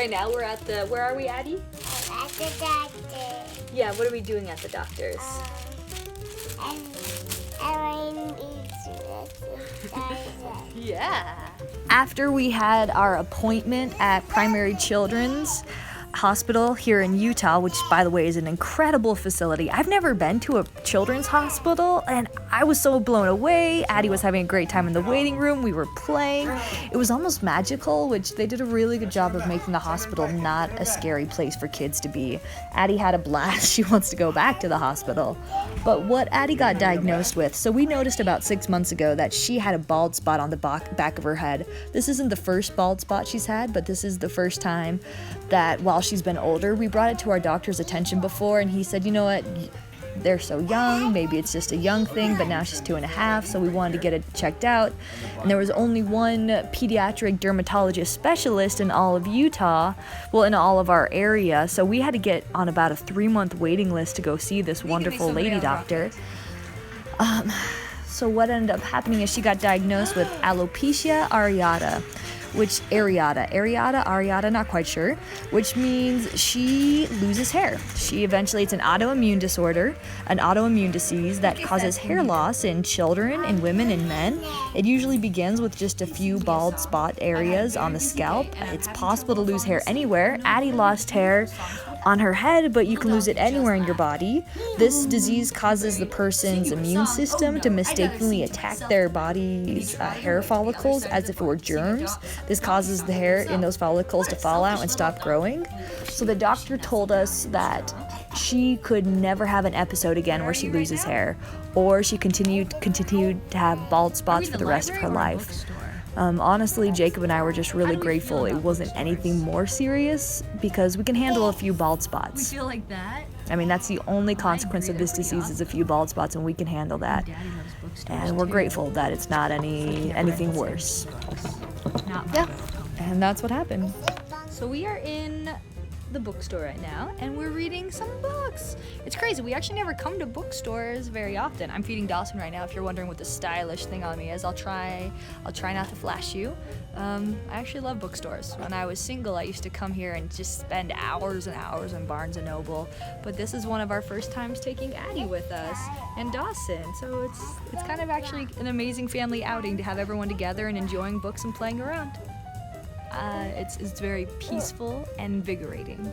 Right now we're at the, where are we, Addie? At the doctor. Yeah, what are we doing at the doctor's? Yeah. After we had our appointment at Primary Children's Hospital here in Utah, which by the way is an incredible facility. I've never been to a children's hospital and I was so blown away. Addie was having a great time in the waiting room. We were playing. It was almost magical, which they did a really good job of making the hospital not a scary place for kids to be. Addie had a blast. She wants to go back to the hospital. But what Addie got diagnosed with, so we noticed about 6 months ago that she had a bald spot on the back of her head. This isn't the first bald spot she's had, but this is the first time that while she's been older, we brought it to our doctor's attention before, and he said, you know what, they're so young, maybe it's just a young thing, but now she's 2.5, so we wanted to get it checked out. And there was only one pediatric dermatologist specialist in all of Utah, well, in all of our area, so we had to get on about a 3-month waiting list to go see this wonderful lady doctor. So what ended up happening is she got diagnosed with alopecia areata, areata, not quite sure, which means she loses hair. It's an autoimmune disorder, an autoimmune disease that causes hair loss in children, in women, and men. It usually begins with just a few bald spot areas on the scalp. It's possible to lose hair anywhere. Addie lost hair on her head, but you can lose it anywhere in your body. This disease causes the person's immune system to mistakenly attack their body's hair follicles as if it were germs. This causes the hair in those follicles to fall out and stop growing. So the doctor told us that she could never have an episode again where she loses hair, or she continued to have bald spots for the rest of her life. Honestly, Jacob and I were just really grateful it wasn't anything more serious because we can handle a few bald spots. We feel like that. I mean, that's the only consequence of this disease is a few bald spots, and we can handle that. And we're grateful that it's not anything worse. Yeah, and that's what happened. So we are in the bookstore right now, and we're reading some books. It's crazy. We actually never come to bookstores very often. I'm feeding Dawson right now. If you're wondering what the stylish thing on me is, I'll try not to flash you. I actually love bookstores. When I was single, I used to come here and just spend hours and hours in Barnes & Noble. But this is one of our first times taking Addie with us and Dawson. So it's kind of actually an amazing family outing to have everyone together and enjoying books and playing around. It's very peaceful and invigorating.